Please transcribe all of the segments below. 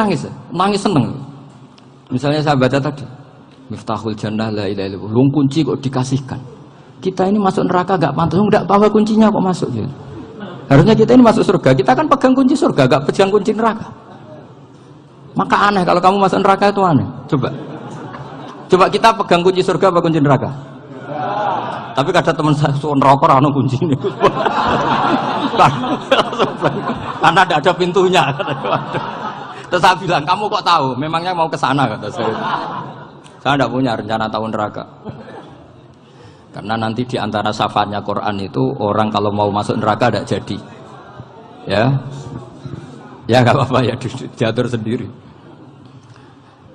nangis seneng. Misalnya saya baca tadi, Miftahul Jannah la ilaha illallah, lung kunci kok dikasihkan. Kita ini masuk neraka gak pantas, enggak tahu kuncinya kok masuk gitu. Harusnya kita ini masuk surga, kita kan pegang kunci surga, gak pegang kunci neraka. Maka aneh kalau kamu masuk neraka itu aneh. Coba kita pegang kunci surga apa kunci neraka? Tapi kata teman saya, neraka ora ono kuncine. Karena tidak ada pintunya. Terus saya bilang, kamu kok tahu? Memangnya mau ke sana kata saya. Saya tidak punya rencana tahu neraka. Karena nanti di antara syafaatnya Quran itu orang kalau mau masuk neraka tidak jadi. Ya nggak apa-apa ya, diatur sendiri.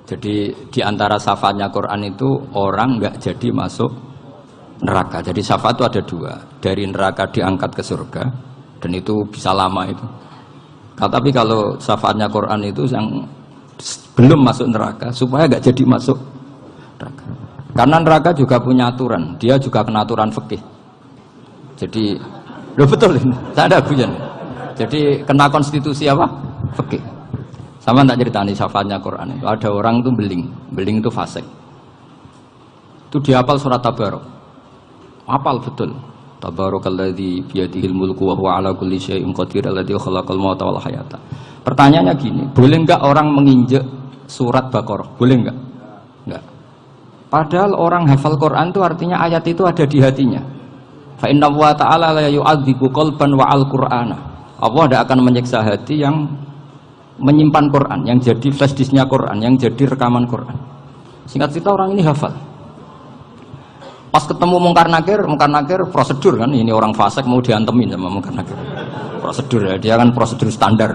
Jadi di antara syafaatnya Quran itu orang nggak jadi masuk neraka. Jadi syafaat itu ada dua, dari neraka diangkat ke surga, dan itu bisa lama itu. Tapi kalau syafaatnya Quran itu yang belum masuk neraka supaya nggak jadi masuk neraka. Karena neraka juga punya aturan, dia juga kena aturan fikih. Jadi, betul ini, saya ada bujan. Jadi kena konstitusi apa? Fikih. Sama tak ceritani syafaatnya Quran itu. Ada orang itu beling itu fasik. Itu dihafal surat Tabarok. Hafal betul. Tabarakalladzi biyadihil mulku wa huwa ala kulli syai'in qadir alladzi khalaqal mauta wal hayata. Pertanyaannya gini, boleh enggak orang menginjek surat Baqarah? Boleh enggak? Enggak. Padahal orang hafal Quran itu artinya ayat itu ada di hatinya. Fa inna wa ta'ala la yu'adzibu qalban wa al-Qur'ana. Allah tidak akan menyiksa hati yang menyimpan Quran, yang jadi flash disknya Quran, yang jadi rekaman Quran. Singkat cerita orang ini hafal. Pas ketemu Mungkar Nakir prosedur kan, ini orang fasik mau diantemin sama Mungkar Nakir. Prosedur ya, dia kan prosedur standar.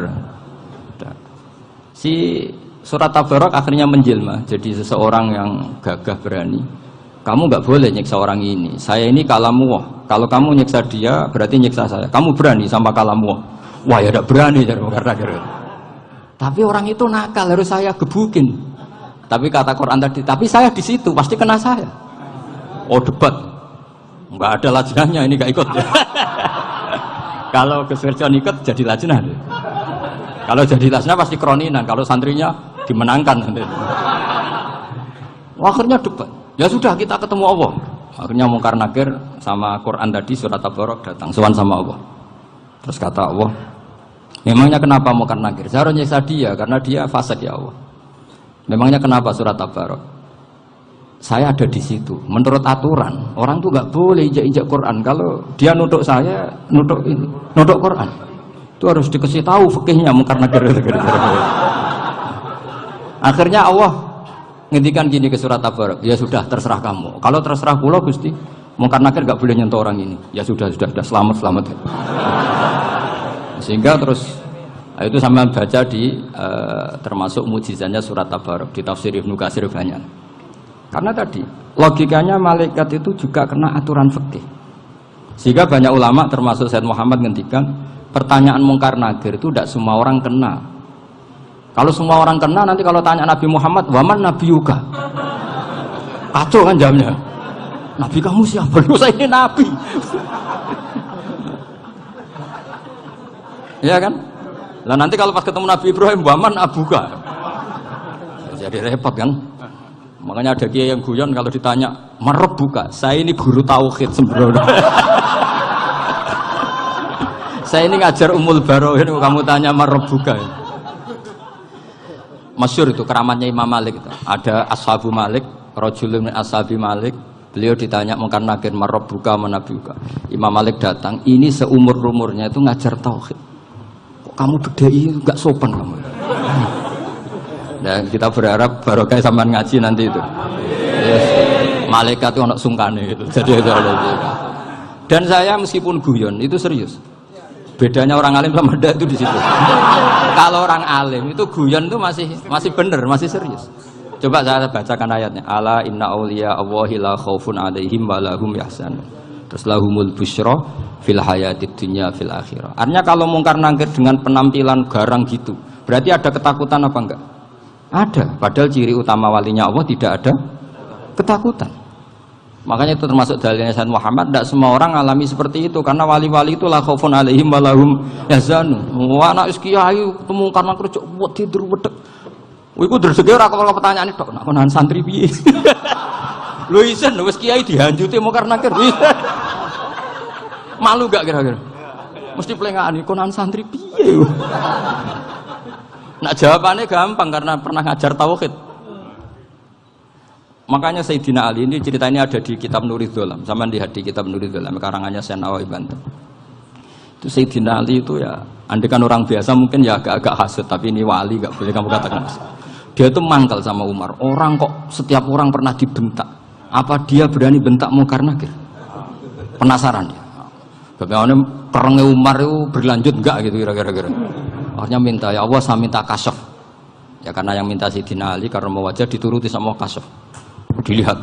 Si surat Tabarok akhirnya menjelma jadi seseorang yang gagah berani. Kamu nggak boleh nyiksa orang ini. Saya ini kalamullah. Kalau kamu nyiksa dia berarti nyiksa saya. Kamu berani sama kalamullah. Wah ya tidak berani dari Mungkar Nakir. Tapi orang itu nakal, harus saya gebukin. Tapi kata Quran tadi, tapi saya di situ pasti kena saya. Oh debat, nggak ada lajnahnya, ini nggak ikut. Kalau kesulitan ikut jadi lajnah. Kalau jadi lajnah pasti kroninan. Kalau santrinya dimenangkan nanti. Akhirnya debat. Ya sudah kita ketemu Allah. Akhirnya Mungkar Nakir sama Quran tadi surat Tabarok datang, sowan sama Allah. Terus kata Allah, memangnya kenapa Mungkar Nakir? Saya harus nyiksa dia karena dia fasik ya Allah. Memangnya kenapa surat Tabarok? Saya ada di situ. Menurut aturan, orang tuh nggak boleh injak-injak Quran. Kalau dia nutuk saya, nutuk Quran, itu harus dikasih tahu fikihnya Mungkar Nakir. Akhirnya Allah ngendikan gini ke surat Tabarok, ya sudah terserah kamu. Kalau terserah kula Gusti, Mungkar Nakir nggak boleh nyentuh orang ini. Ya sudah selamat. Sehingga terus itu sama baca di termasuk mujizatnya surat Tabarok di tafsir Ibnu Katsir banyak. Karena tadi logikanya malaikat itu juga kena aturan fikih. Sehingga banyak ulama termasuk Sayyid Muhammad ngendikan pertanyaan Mungkar Nakir itu tidak semua orang kena. Kalau semua orang kena nanti kalau tanya Nabi Muhammad, waman nabiyuka? Kacau kan jamnya. Nabi kamu siapa? Saya ini nabi. Ya kan? Lah nanti kalau pas ketemu Nabi Ibrahim, waman abuka? Jadi repot kan? Makanya ada kiai yang guyon kalau ditanya, "Marabbuka?" Saya ini guru tauhid sembrono. Saya ini ngajar Ummul Barohin, kamu tanya Marabbuka. Masyhur itu keramatnya Imam Malik itu. Ada Ashabu Malik, rajulun min ashabi Malik. Beliau ditanya Mungkar Nakir, "Marabbuka manabiuka?" Imam Malik datang, ini seumur-umurnya itu ngajar tauhid. Kok kamu bedai enggak sopan kamu? Dan kita berharap barokah sampean ngaji nanti itu. Yes. Malaikat itu anak sungkane gitu. Jadi dan saya meskipun guyon itu serius. Bedanya orang alim sama ndak itu di situ. Kalau orang alim itu guyon itu masih benar, masih serius. Coba saya bacakan ayatnya. Ala inna auliya Allahi la khaufun alaihim wa lahum yahzanun. Terus lahumul busyra fil hayatid dunya fil akhirah. Artinya kalau Mungkar Nakir dengan penampilan garang gitu, berarti ada ketakutan apa enggak? Ada, padahal ciri utama walinya Allah tidak ada ketakutan. Makanya itu termasuk dalilnya Sayyid Muhammad, tidak semua orang alami seperti itu, karena wali-wali itu la khaufun alaihim wa lahum yahzanun. Wah anak kiai ketemu karena kerja buat tidur wedek, Iku rezeki ora kok pertanyaan tok, nek konan santri piye? Lho isen wis kiai dihanjuti mungkar nakir. Malu gak kira-kira? Mesti plengakane konan santri piye? Nak jawabannya gampang karena pernah ngajar tauhid. Makanya Sayyidina Ali ini cerita ini ada di kitab Nurul Dholam. Sama lihat di kitab Nurul Dholam karangannya Syekh Nawawi Banten. Itu Sayyidina Ali itu ya, andekan orang biasa mungkin ya agak-agak hasut, tapi ini wali gak boleh kamu katakan. Dia itu mangkal sama Umar. Orang kok setiap orang pernah dibentak. Apa dia berani bentak Munkar Nakir? Penasaran dia. Bagaimana perangnya Umar itu berlanjut enggak gitu kira-kira. Akhirnya minta, ya Allah saya minta kasyaf. Ya karena yang minta Sayyidina Ali karena mau wajah dituruti sama kasyaf. Dilihat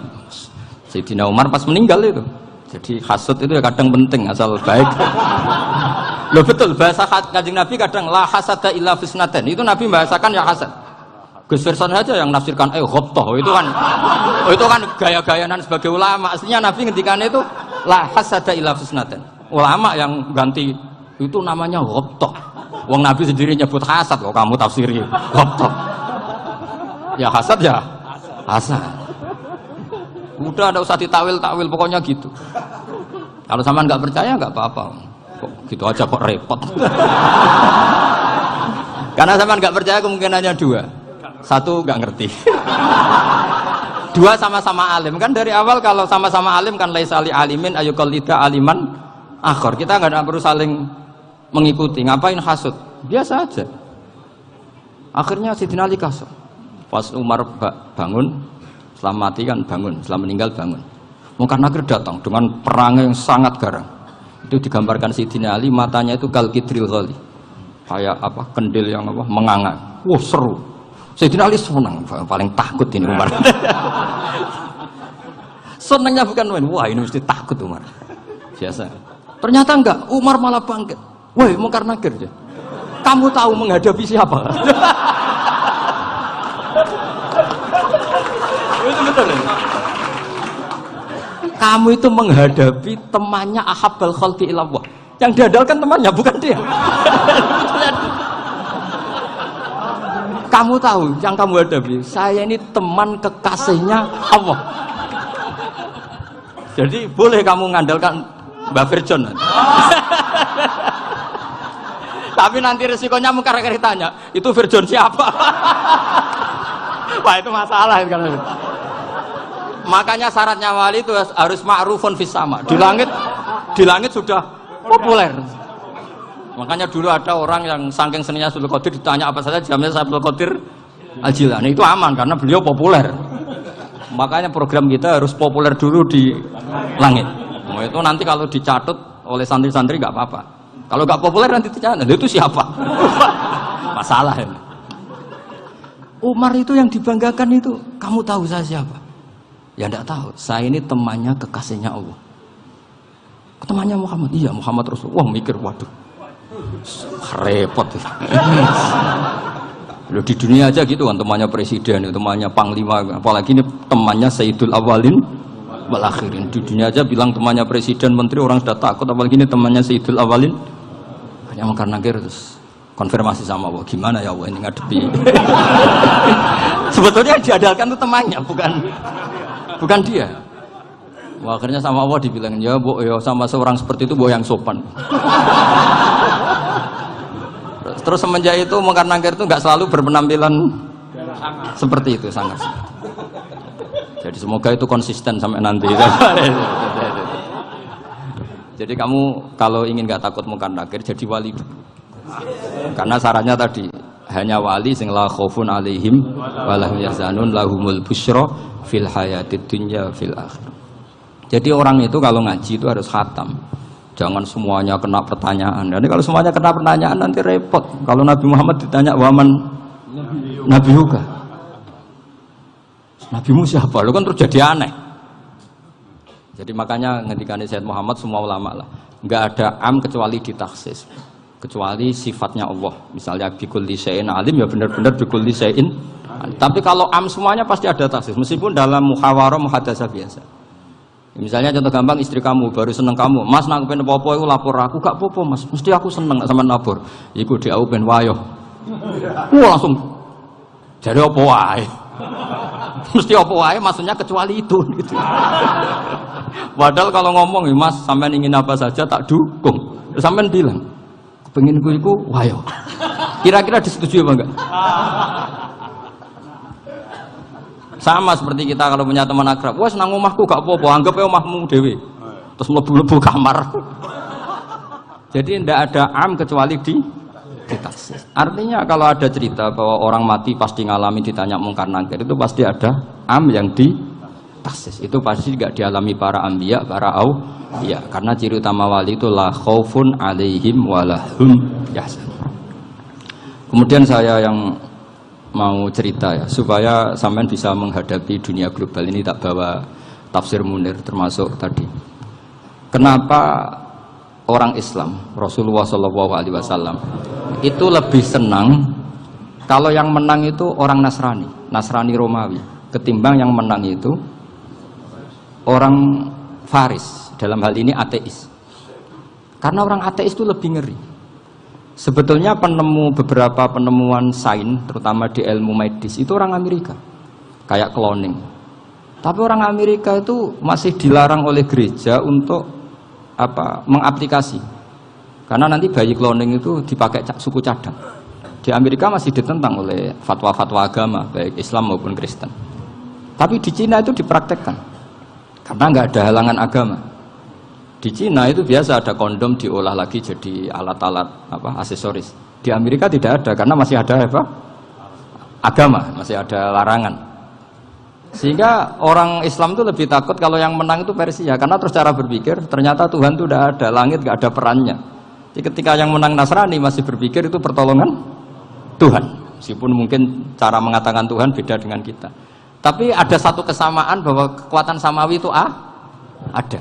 Sayyidina Umar pas meninggal itu. Jadi hasud itu ya kadang penting asal baik. Loh betul bahasa Kanjeng Nabi kadang la hasada illa fisnaten. Itu Nabi bahasakan ya hasad. Gus Verson saja yang nafsirkan ghobtoh itu kan gaya-gayanan sebagai ulama. Aslinya Nabi ngendikannya itu la hasada illa fisnaten. Ulama yang ganti itu namanya ghobtoh. Wong Nabi sendiri nyebut hasad kok kamu tafsiri ghobtoh. Ya hasad ya hasad. Udah ada usah ditawil-tawil pokoknya gitu. Kalau sama nggak percaya nggak apa-apa. Kok gitu aja kok repot. Karena sama nggak percaya kemungkinannya dua. Satu nggak ngerti. Dua sama-sama alim. Kan dari awal kalau sama-sama alim kan laisali alimin ayuqallida aliman akhor. Kita nggak perlu saling mengikuti. Ngapain hasud? Biasa aja. Akhirnya Sayyidina Ali kasar. Pas Umar bangun, setelah mati kan bangun, setelah meninggal bangun. Munkar Nakir datang dengan perang yang sangat garang. Itu digambarkan Sayyidina Ali matanya itu kalkidril ghali. Kayak apa? Kendil yang apa? Menganga. Wah, seru. Sayyidina Ali senang, paling takut ini Umar. Senangnya bukan main. Wah, ini mesti takut Umar. Biasa. Ternyata enggak, Umar malah bangkit. Woi, Munkar Nakir ya. Kamu tahu menghadapi siapa? Itu betul ya? Kamu itu menghadapi temannya ahabbal khalqi ilallah. Yang diandalkan temannya bukan dia. Kamu tahu yang kamu hadapi, saya ini teman kekasihnya Allah. Jadi boleh kamu mengandalkan Mbak Virjon. Tapi nanti resikonya Munkar Nakir tanya, itu Virjon siapa? Wah itu masalah kan. Makanya syaratnya wali itu harus ma'rufun fis sama. Di langit sudah populer. Makanya dulu ada orang yang saking seninya Abdul Qadir ditanya apa saja jamnya Abdul Qadir Al-Jilani. Itu aman karena beliau populer. Makanya program kita harus populer dulu di langit. Nah, itu nanti kalau dicatut oleh santri-santri nggak apa-apa. Kalau nggak populer nanti dicatat, itu siapa? Masalah ini. Umar itu yang dibanggakan itu, kamu tahu saya siapa? Ya enggak tahu. Saya ini temannya kekasihnya Allah. Temannya Muhammad. Iya, Muhammad Rasul. Wah, mikir waduh. Repot. Loh, di dunia aja gitu kan temannya presiden, temannya panglima, apalagi ini temannya Sayyidul Awalin wal Akhirin. Di dunia aja bilang temannya presiden, menteri orang sudah takut, apalagi ini temannya Sayyidul Awalin. Hanya Munkar Nakir terus konfirmasi sama Allah, gimana ya Allah ini ngadepi. Sebetulnya yang diandalkan itu temannya, bukan dia. Wah, akhirnya sama Allah dibilang, ya Bu, ya sama seorang seperti itu Bu yang sopan. Terus semenjak itu Munkar Nakir itu nggak selalu berpenampilan seperti itu sangat. Jadi semoga itu konsisten sampai nanti. Jadi kamu kalau ingin nggak takut Munkar Nakir jadi wali dulu. Karena syaratnya tadi hanya wali sing la khaufun alaihim walahum yahzanun lahumul busyra fil hayatid dunya fil akhirah. Jadi orang itu kalau ngaji itu harus khatam. Jangan semuanya kena pertanyaan. Jadi kalau semuanya kena pertanyaan nanti repot. Kalau Nabi Muhammad ditanya waman Nabi Yuka. Nabimu siapa? Lu kan terus jadi aneh. Jadi makanya ngendikane Sayyid Muhammad semua ulama lah. Enggak ada am kecuali ditaksis. Kecuali sifatnya Allah. Misalnya bikulli syai'in alim ya benar-benar bikulli syai'in. Tapi kalau am semuanya pasti ada taksis. Meskipun dalam muhawarah muhadasah biasa. Misalnya contoh gampang istri kamu baru seneng kamu, Mas nak pengen apa-apa itu lapor aku, gak apa-apa Mas, mesti aku seneng sama lapor. Iku dia pengen wayo. Wah langsung Jadi apa wae? Mesti apa wae maksudnya kecuali itu gitu. Padahal kalau ngomong, Mas, sampean ingin apa saja tak dukung. Terus sampean bilang, kepengin ku iku wayo. Kira-kira disetujui apa enggak? Sama seperti kita kalau punya teman akrab, wes nang omahku gak apa-apa, anggap ae omahmu dhewe. Terus mlebu-mlebu kamar. Jadi tidak ada am kecuali ditaksis. Artinya kalau ada cerita bahwa orang mati pasti ngalami ditanya mungkar nangkir, itu pasti ada am yang ditaksis. Itu pasti tidak dialami para anbiya, para auliya. Karena ciri utama wali itu la khaufun alaihim walahum yahzanun. Kemudian saya yang mau cerita ya, supaya sampean bisa menghadapi dunia global ini, tak bawa tafsir Munir termasuk tadi. Kenapa orang Islam, Rasulullah SAW itu lebih senang kalau yang menang itu orang Nasrani Romawi, ketimbang yang menang itu orang Faris, dalam hal ini ateis. Karena orang ateis itu lebih ngeri. Sebetulnya beberapa penemuan sains, terutama di ilmu medis, itu orang Amerika, kayak cloning. Tapi orang Amerika itu masih dilarang oleh gereja untuk mengaplikasi, karena nanti bayi cloning itu dipakai suku cadang. Di Amerika masih ditentang oleh fatwa-fatwa agama baik Islam maupun Kristen. Tapi di Cina itu dipraktekkan karena nggak ada halangan agama. Di Cina itu biasa ada kondom diolah lagi jadi alat-alat aksesoris. Di Amerika tidak ada karena masih ada agama, masih ada larangan. Sehingga orang Islam itu lebih takut kalau yang menang itu Persia, karena terus cara berpikir ternyata Tuhan itu tidak ada, langit tidak ada perannya. Jadi ketika yang menang Nasrani masih berpikir itu pertolongan Tuhan, meskipun mungkin cara mengatakan Tuhan beda dengan kita. Tapi ada satu kesamaan bahwa kekuatan samawi itu ada.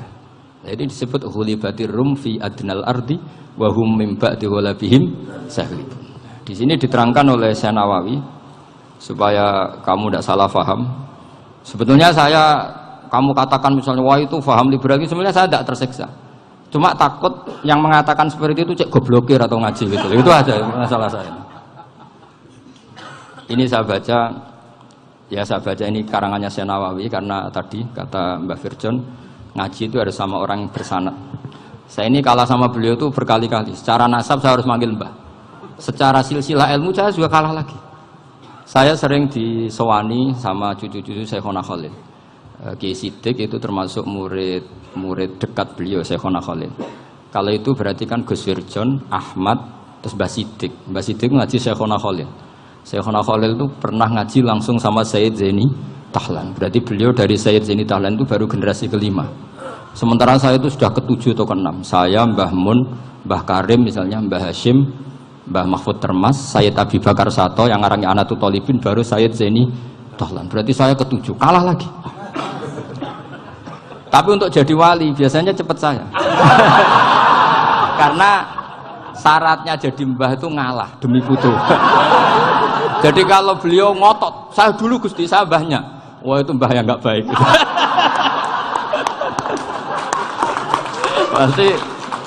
Jadi disebut ghulibatir rum fi adnal ardi wa hum min ba'di ghalabihim sahlibun. Di sini diterangkan oleh Syekh Nawawi supaya kamu tidak salah paham. Sebetulnya kamu katakan misalnya wah itu paham liberal, sebenarnya saya tidak tersiksa. Cuma takut yang mengatakan seperti itu cek goblokir atau ngaji gitu. Itu aja masalah saya. Ini saya baca ini karangannya Syekh Nawawi, karena tadi kata Mbak Firjon ngaji itu ada sama orang yang bersanad. Saya ini kalah sama beliau itu berkali-kali. Secara nasab saya harus manggil Mbah. Secara silsilah ilmu saya juga kalah lagi. Saya sering disewani sama cucu-cucu Syekhona Khalil. Kiai Siddiq itu termasuk murid dekat beliau, Syekhona Khalil. Kalau itu berarti kan Gus Firjon, Ahmad, terus Mbah Siddiq. Mbah Siddiq ngaji Syekhona Khalil. Syekhona Khalil itu pernah ngaji langsung sama Sayyid Zaini Tahlan. Berarti beliau dari Sayyid Zaini Tahlan itu baru generasi kelima. Sementara saya itu sudah ke-7 atau ke-6. Saya, Mbah Mun, Mbah Karim misalnya, Mbah Hashim, Mbah Mahfud Termas, Sayyid Abi Bakar Sato yang ngarangnya Anatul Thalibin, baru Sayyid Zaini Tahlan. Berarti saya ke-7, kalah lagi. Tapi untuk jadi wali biasanya cepat saya. Karena syaratnya jadi mbah itu ngalah demi putu. Jadi kalau beliau ngotot, saya dulu Gusti, saya mbahnya. Wah itu mbah yang nggak baik. Pasti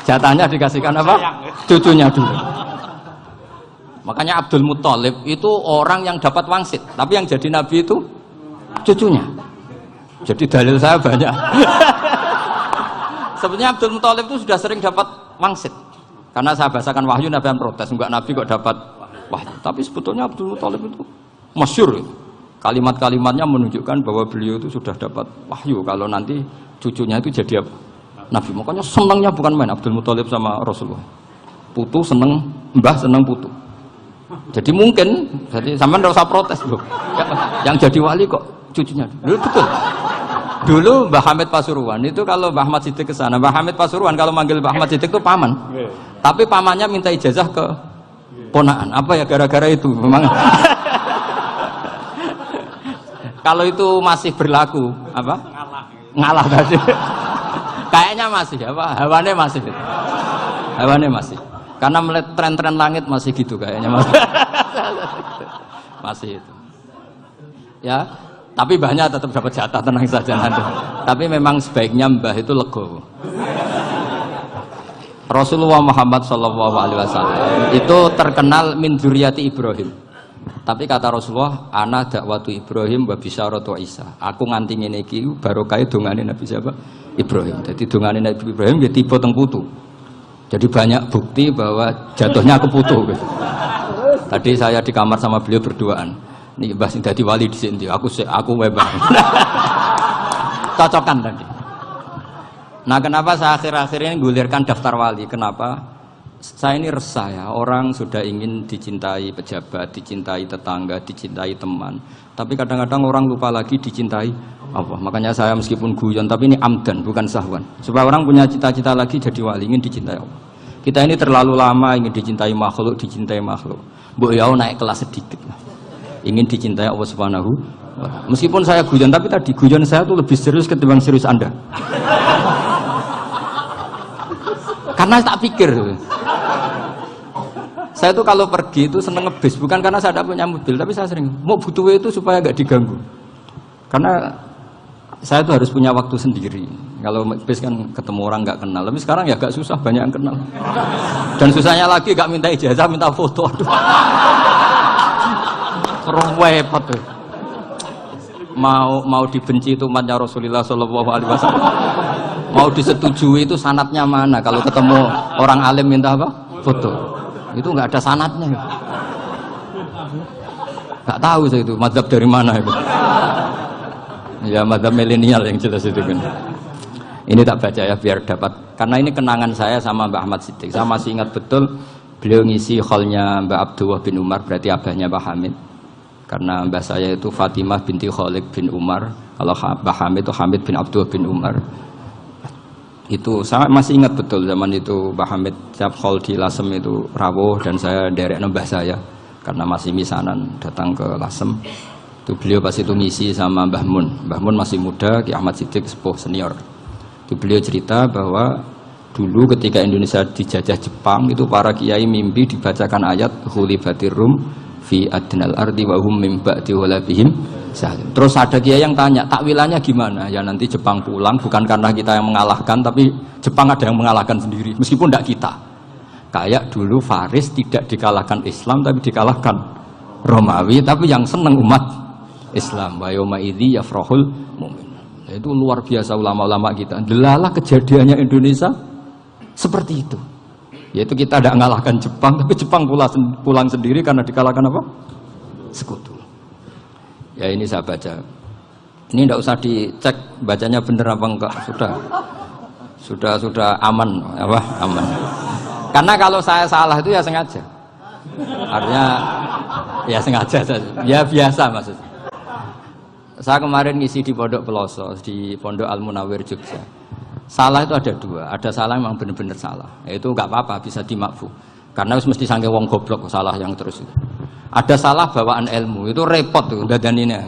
jatahnya dikasihkan apa? Cucunya dulu. Makanya Abdul Muthalib itu orang yang dapat wangsit, tapi yang jadi nabi itu cucunya. Jadi dalil saya banyak. Sebenarnya Abdul Muthalib itu sudah sering dapat wangsit. Karena saya bahasakan wahyu, Nabi yang protes, enggak nabi kok dapat wahyu. Tapi sebetulnya Abdul Muthalib itu masyhur. Kalimat-kalimatnya menunjukkan bahwa beliau itu sudah dapat wahyu kalau nanti cucunya itu jadi nabi. Makanya senangnya bukan main Abdul Muthalib sama Rasulullah. Putu seneng, mbah seneng putu. Jadi mungkin, jadi sampean enggak usah protes loh. Yang jadi wali kok cucunya. Dulu betul. Dulu Mbah Hamid Pasuruan itu kalau Mbah Ahmad Siddiq ke sana, Mbah Hamid Pasuruan kalau manggil Mbah Ahmad Siddiq itu paman. Tapi pamannya minta ijazah ke ponaan. Apa ya gara-gara itu memang. Kalau itu masih berlaku, apa? Ngalah tadi. Kayaknya masih, apa? Hawane masih. Hawane masih. Karena melihat tren-tren langit masih gitu kayaknya masih. Masih itu. Ya, tapi mbahnya tetap dapat jatah, tenang saja nanti. Tapi memang sebaiknya mbah itu legowo. Rasulullah Muhammad SAW itu terkenal min dzurriyyati Ibrahim. Tapi kata Rasulullah, ana dakwatu Ibrahim wa bisyaratu Isa. Aku nganti ngene iki barokah dongane Nabi siapa? Ibrahim. Jadi dongane Nabi Ibrahim ya tiba teng putu. Jadi banyak bukti bahwa jatuhnya aku putu gitu. Tadi saya di kamar sama beliau berduaan. Nih Mbah sing dadi wali di sini, aku webang. Cocokan tadi. Nah, kenapa saya akhir-akhir ini gulirkan daftar wali? Kenapa? Saya ini resah ya, orang sudah ingin dicintai pejabat, dicintai tetangga, dicintai teman. Tapi kadang-kadang orang lupa lagi dicintai Allah. Makanya saya meskipun guyon, tapi ini amdan, bukan sahwan. Supaya orang punya cita-cita lagi jadi wali, ingin dicintai Allah. Kita ini terlalu lama ingin dicintai makhluk, Mbok yau naik kelas sedikit. Ingin dicintai Allah Subhanahu wa Ta'ala. Meskipun saya guyon, tapi tadi guyon saya tuh lebih serius ketimbang serius Anda. Karena tak pikir. Saya tuh kalau pergi itu seneng ngebis, bukan karena saya tidak punya mobil, tapi saya sering mau butuh itu supaya nggak diganggu. Karena saya tuh harus punya waktu sendiri. Kalau ngebis kan ketemu orang nggak kenal, tapi sekarang ya agak susah, banyak yang kenal. Dan susahnya lagi nggak minta ijazah, minta foto. Aduh, repot tuh. Mau dibenci itu umatnya Rasulullah Shallallahu Alaihi Wasallam. Mau disetujui itu sanatnya mana? Kalau ketemu orang alim minta apa? Foto. Itu nggak ada sanatnya. Nggak tahu saya itu mazhab dari mana itu. Ya mazhab milenial yang jelas itu kan. Ini tak baca ya biar dapat. Karena ini kenangan saya sama Mbak Ahmad Siddiq. Saya masih ingat betul beliau ngisi kholnya Mbak Abdullah bin Umar, berarti abahnya Mbak Hamid. Karena mbah saya itu Fatimah binti Khalid bin Umar. Kalau Mbak Hamid itu Hamid bin Abdullah bin Umar. Itu saya masih ingat betul zaman itu Mbah Hamid siap khol di Lasem itu rawuh dan saya derek mbah saya karena masih misanan datang ke Lasem. Itu beliau pas itu ngisi sama Mbah Mun. Mbah Mun masih muda, Ki Ahmad Siddiq sepuh senior. Itu beliau cerita bahwa dulu ketika Indonesia dijajah Jepang itu para kiai mimpi dibacakan ayat Ghulibatir Rum fi adnal ardi wa hum min ba'di walabihim. Terus ada kiai yang tanya, takwilannya gimana? Ya nanti Jepang pulang bukan karena kita yang mengalahkan, tapi Jepang ada yang mengalahkan sendiri, meskipun tidak kita. Kayak dulu Faris tidak dikalahkan Islam, tapi dikalahkan Romawi, tapi yang senang umat Islam. Wa yauma idzi yafrahul mu'min. Itu luar biasa ulama-ulama kita. Delalah kejadiannya Indonesia seperti itu. Yaitu kita tidak mengalahkan Jepang, tapi Jepang pulang sendiri karena dikalahkan apa? Sekutu. Ya ini saya baca. Ini tidak usah dicek bacanya benar apa enggak. Sudah aman apa? Aman. Karena kalau saya salah itu ya sengaja. Artinya ya sengaja. Ya biasa maksudnya. Saya kemarin ngisi di Pondok Peloso, di Pondok Al Munawir Jogja. Salah itu ada dua. Ada salah memang benar-benar salah. Itu enggak apa-apa, bisa dimakfu. Karena mesti sangke wong goblok salah yang terus itu. Ada salah bawaan ilmu, itu repot tuh dadaninnya.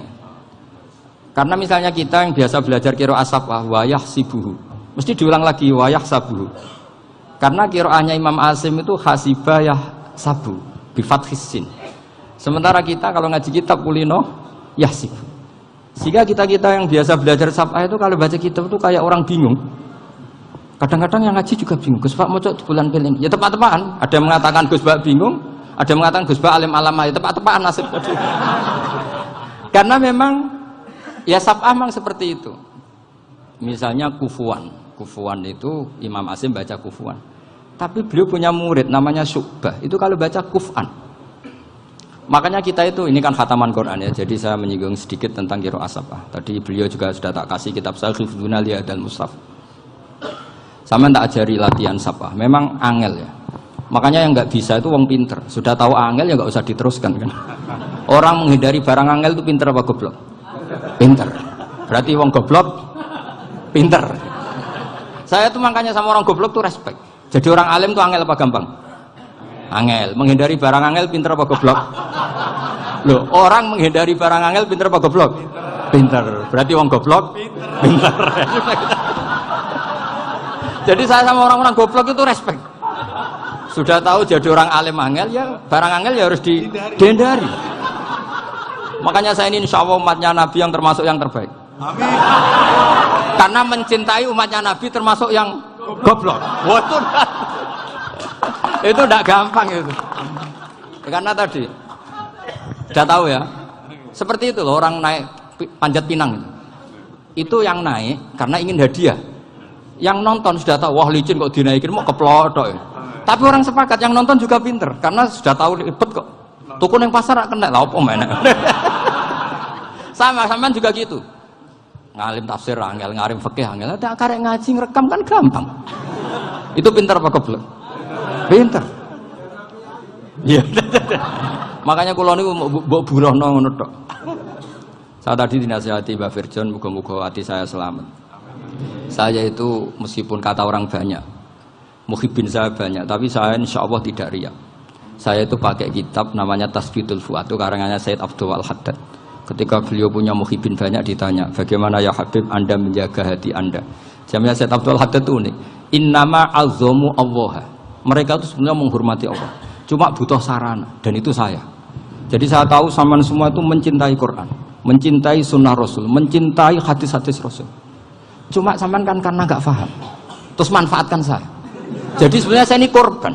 Karena misalnya kita yang biasa belajar qiraah sab'ah wayah sibuhu, mesti diulang lagi wayah sabuhu. Karena qiraahnya Imam Asim itu hasibah yah sabu bi fathis sin. Sementara kita kalau ngaji kitab kulino yahsibu. Sehingga kita yang biasa belajar sab'ah itu kalau baca kitab itu kayak orang bingung. Kadang-kadang yang ngaji juga bingung. Gus Pak mau cok bulan peling. Ya tepat-tepatan. Ada yang mengatakan Gus Pak bingung, ada yang mengatakan Gus Pak alim alama. Ya tepat-tepatan nasib. Karena memang ya sab'ah memang seperti itu. Misalnya kufuan. Kufuan itu Imam Asim baca kufuan. Tapi beliau punya murid namanya Syu'bah. Itu kalau baca kuf'an. Makanya kita itu, ini kan khataman Quran ya. Jadi saya menyinggung sedikit tentang qiraah sab'ah. Tadi beliau juga sudah tak kasih kitab saya Hifdzuna Liyadal Mushaf. Sama tak ajari latihan sab'ah. Memang angel ya. Makanya yang nggak bisa itu wong pinter. Sudah tahu angel ya nggak usah diteruskan kan. Orang menghindari barang angel itu pinter apa goblok? Pinter. Berarti wong goblok pinter. Saya tuh makanya sama orang goblok tuh respect. Jadi orang alim tuh angel apa gampang? Angel. Menghindari barang angel pinter apa goblok? Loh, orang menghindari barang angel pinter apa goblok? Pinter. Berarti wong goblok pinter. Jadi saya sama orang-orang goblok itu respect. Sudah tahu jadi orang alim angel ya barang angel ya harus dihindari. Makanya saya ini insya Allah umatnya Nabi yang termasuk yang terbaik. Amin. Karena mencintai umatnya Nabi termasuk yang goblok. Itu tidak gampang itu. Karena tadi Sudah tahu ya? Seperti itu loh orang naik panjat pinang itu. Itu yang naik karena ingin hadiah. Yang nonton sudah tahu, wah licin kok dinaikin mau keplodok. Tapi orang sepakat yang nonton juga pinter karena sudah tahu ribet kok. Tuku yang pasar kena lah apa mana. Sama juga gitu. Ngalim tafsir angel, ngalim fikih angel. Ada karek ngaji ngerekam kan gampang. Itu pinter apa goblok? Pinter. Iya. Makanya kula niku mbok burohno ngono tok. Saya tadi dinasihati Mbak Firjon, muga-muga hati saya selamat. Saya itu meskipun kata orang banyak, muhibbin saya banyak, tapi saya insya Allah tidak riya. Saya itu pakai kitab namanya Tasbidul Fuad, itu karangannya Sayyid Abdul Al-Haddad. Ketika beliau punya muhibbin banyak ditanya, bagaimana ya Habib Anda menjaga hati Anda? Jamnya Sayyid Abdul Al-Haddad itu unik. Innama azzamu Allah. Mereka itu sebenarnya menghormati Allah. Cuma butuh sarana, dan itu saya. Jadi saya tahu sampean semua itu mencintai Quran, mencintai sunnah Rasul, mencintai hadis-hadis Rasul. Cuma sampean kan karena nggak paham, terus manfaatkan saya. Jadi sebenarnya saya ini korban.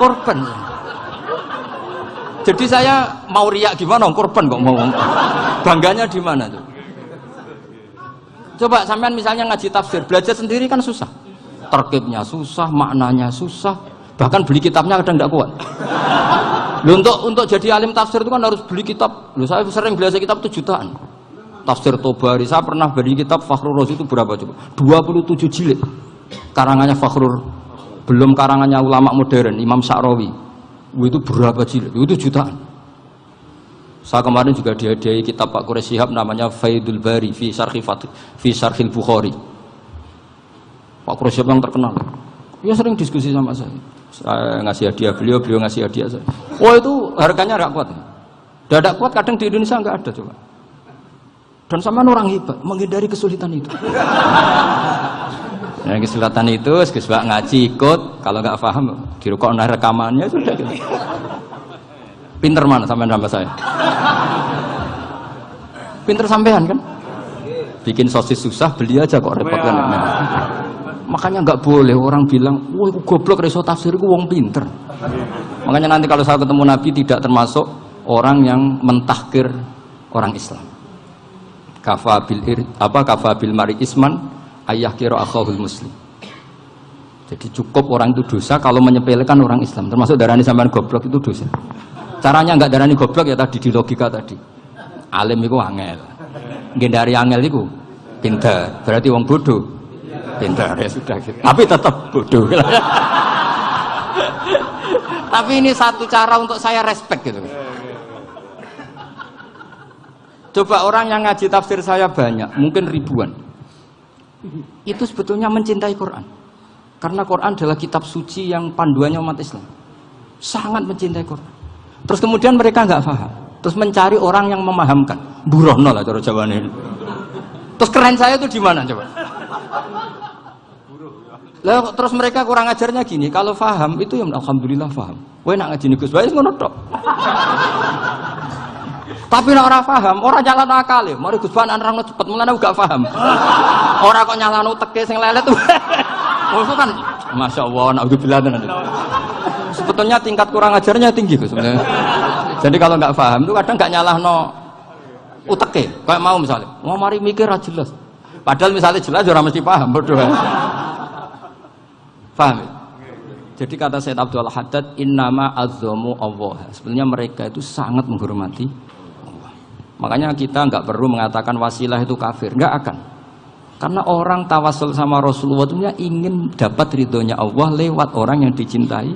Korban. Jadi saya mau riak gimana? Korban kok mau. Bangganya di mana tuh? Coba sampean misalnya ngaji tafsir, belajar sendiri kan susah. Terkibnya susah, maknanya susah. Bahkan beli kitabnya kadang nggak kuat. Loh, untuk jadi alim tafsir itu kan harus beli kitab. Loh, saya sering belajar kitab itu jutaan. Tafsir Tobari, saya pernah beli kitab Fakhrur Razi itu berapa coba? 27 jilid. Karangannya Fakhrur. Belum karangannya ulama modern, Imam Sa'rawi. Itu berapa jilid? Itu jutaan. Saya kemarin juga dihadiahi kitab Pak Quraish Shihab namanya Faidul Bari fi Syarhil Bukhari. Pak Quraish Shihab yang terkenal. Dia sering diskusi sama saya. Saya ngasih hadiah beliau ngasih hadiah saya. Oh itu harganya nggak kuat. Tidak kuat kadang di Indonesia nggak ada coba. Dan sama orang hebat menghindari kesulitan itu. Nah, kesulitan itu, sebab ngaji ikut, kalau nggak paham dirukok rekamannya sudah. Gitu. Pinter mana sampean sama saya? Pinter sampean kan? Bikin sosis susah, beli aja kok repot kan? Makanya nggak boleh orang bilang, wah goblok reso tafsir ku wong pinter. Makanya nanti kalau saya ketemu Nabi tidak termasuk orang yang mentahkir orang Islam. Kafa bil mari isman ayah kira akhahul muslim. Jadi cukup orang itu dosa kalau menyepelekan orang Islam. Termasuk darani sampean goblok itu dosa. Caranya nggak darani goblok ya tadi di logika tadi. Alim itu angel. Ngendari angel itu pinter. Berarti wong bodoh. Pintar ya sudah gitu. Tapi tetap bodoh. Tapi ini satu cara untuk saya respect gitu. Coba orang yang ngaji tafsir saya banyak, mungkin ribuan. Itu sebetulnya mencintai Quran. Karena Quran adalah kitab suci yang panduannya umat Islam. Sangat mencintai Quran. Terus kemudian mereka nggak paham. Terus mencari orang yang memahamkan. Burohno lah cara jawabannya ini. Terus keren saya itu di mana coba? Lah terus mereka kurang ajarnya gini, kalau paham itu ya alhamdulillah paham. Kowe nak ngaji Gus Bae ngono tok. Tapi nek ora paham, ora nyalano akale. Mari Gus Bae nerangno cepet mulane gak paham. Ora kok nyalano teke sing lelet. Maksud kan masyaallah nak billah tenan. Sebetulnya tingkat kurang ajarnya tinggi Gus sebenarnya. Jadi kalau enggak paham itu kadang enggak nyalahno uteke. Kayak mau misalnya, mau mari mikir ra jelas. Padahal misalnya jelas ora mesti paham bodoh. Paham? Jadi kata Sayyid Abdul Haddad, innama azzamu Allah. Sebenarnya mereka itu sangat menghormati Allah. Makanya kita nggak perlu mengatakan wasilah itu kafir, nggak akan. Karena orang tawasul sama Rasulullah itu ingin dapat ridhonya Allah lewat orang yang dicintai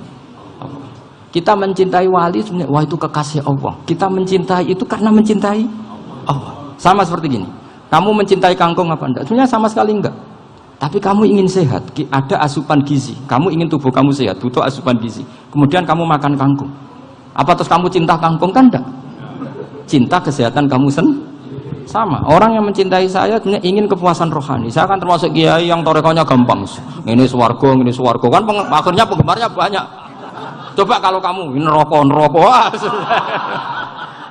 Allah. Kita mencintai wali sebenarnya, wah itu kekasih Allah. Kita mencintai itu karena mencintai Allah. Sama seperti gini. Kamu mencintai kangkung apa enggak? Sebenarnya sama sekali enggak. Tapi kamu ingin sehat, ada asupan gizi. Kamu ingin tubuh kamu sehat, butuh asupan gizi. Kemudian kamu makan kangkung. Apa terus kamu cinta kangkung kan enggak? Cinta kesehatan kamu sama. Orang yang mencintai saya ingin kepuasan rohani. Saya kan termasuk kiai yang torekonya gampang. Ini swarga kan akhirnya penggemarnya banyak. Coba kalau kamu ini neraka.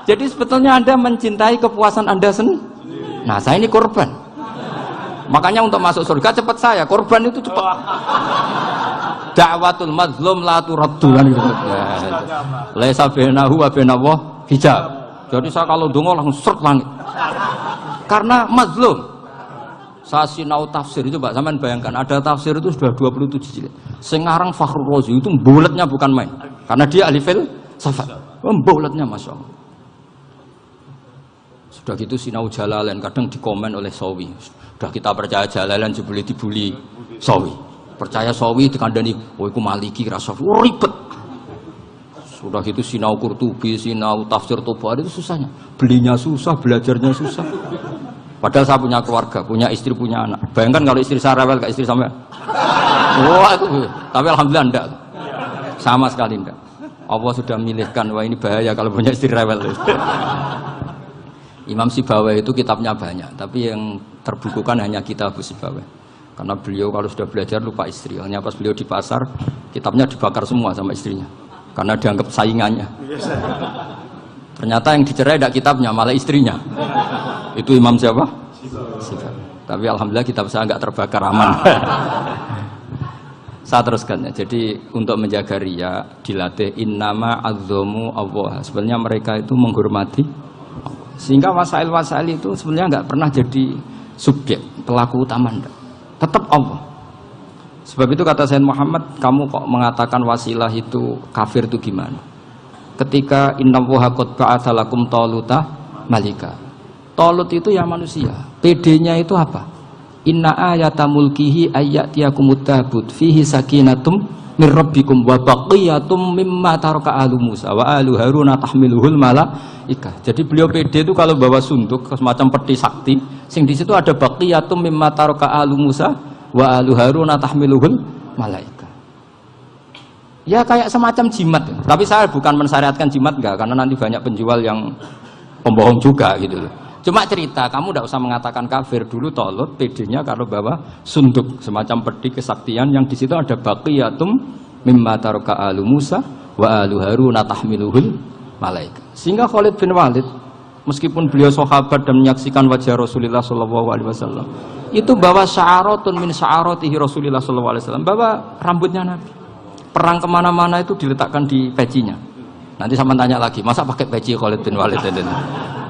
Jadi sebetulnya Anda mencintai kepuasan Anda sendiri. Nah, saya ini korban. Makanya untuk masuk surga cepat saya, korban itu cepat. Da'watul mazlum la turaddu kan gitu. Laisa bainahu wa bainallah hijab. Jadi saya kalau donga langsung seret langit. Karena mazlum. Saya sinau tafsir itu Pak, sampean bayangkan ada tafsir itu sudah 27 jilid. Sing ngarang Fakhrul Razi itu buletnya bukan main. Karena dia ahli filsafat. Buletnya Masya Allah. Sudah gitu sinau Jalalain kadang dikomen oleh Sawi. Sudah kita percaya Jalalain jebule dibuli Sawi. Percaya Sawi dikandani, "Oh iku Maliki ra Sawi." Oh, ribet. Sudah gitu sinau Qurtubi, sinau tafsir Tabari itu susahnya. Belinya susah, belajarnya susah. Padahal saya punya keluarga, punya istri, punya anak. Bayangkan kalau istri saya rewel kayak istri sampai. Wah itu. Tapi alhamdulillah enggak. Sama sekali enggak. Allah sudah milihkan, wah ini bahaya kalau punya istri rewel. Imam Sibawai itu kitabnya banyak, tapi yang terbukukan hanya kitab Sibawai. Karena beliau kalau sudah belajar lupa istri. Hanya pas beliau di pasar, kitabnya dibakar semua sama istrinya. Karena dianggap saingannya. Ternyata yang dicerai tidak kitabnya, malah istrinya. Itu Imam siapa? Sibawai. Tapi alhamdulillah kitab saya nggak terbakar, aman. Saya teruskan ya. Jadi untuk menjaga riya dilatih innama azzamu Allah. Sebenarnya mereka itu menghormati Allah. Sehingga wasail-wasail itu sebenarnya nggak pernah jadi subjek pelaku utama, enggak. Tetap Allah. Sebab itu kata Sayyid Muhammad, kamu kok mengatakan wasilah itu kafir itu gimana? Ketika innallaha qad ba'atsa lakum taluta malika. Talut itu ya manusia. PD-nya itu apa? Inna ayata mulkihi ayyatiyakumut tabut fihi sakinatum mir rabbikum wa baqiyatum mimma taraka alu Musa wa alu Harun tahmiluhul malaikah. Jadi beliau PD itu kalau bawa sunduk semacam peti sakti, sing di situ ada baqiyatum mimma taraka alu Musa wa alu Harun tahmiluhul malaikah. Ya kayak semacam jimat. Tapi saya bukan mensyariatkan jimat enggak, karena nanti banyak penjual yang pembohong juga gitu loh. Cuma cerita, kamu tidak usah mengatakan kafir. Dulu Talut PD-nya kalau bawa sunduk semacam peti kesaktian yang di situ ada baqiyatum mimma taraka alu Musa wa alu Harun tahmiluhul malaika. Sehingga Khalid bin Walid meskipun beliau sahabat dan menyaksikan wajah Rasulullah sallallahu alaihi wasallam, itu bawa sya'aratun min sya'aratihi Rasulullah sallallahu alaihi wasallam, bawa rambutnya Nabi. Perang kemana-mana itu diletakkan di pecinya. Nanti sama tanya lagi, masa pakai peci Khalid bin Walid ini?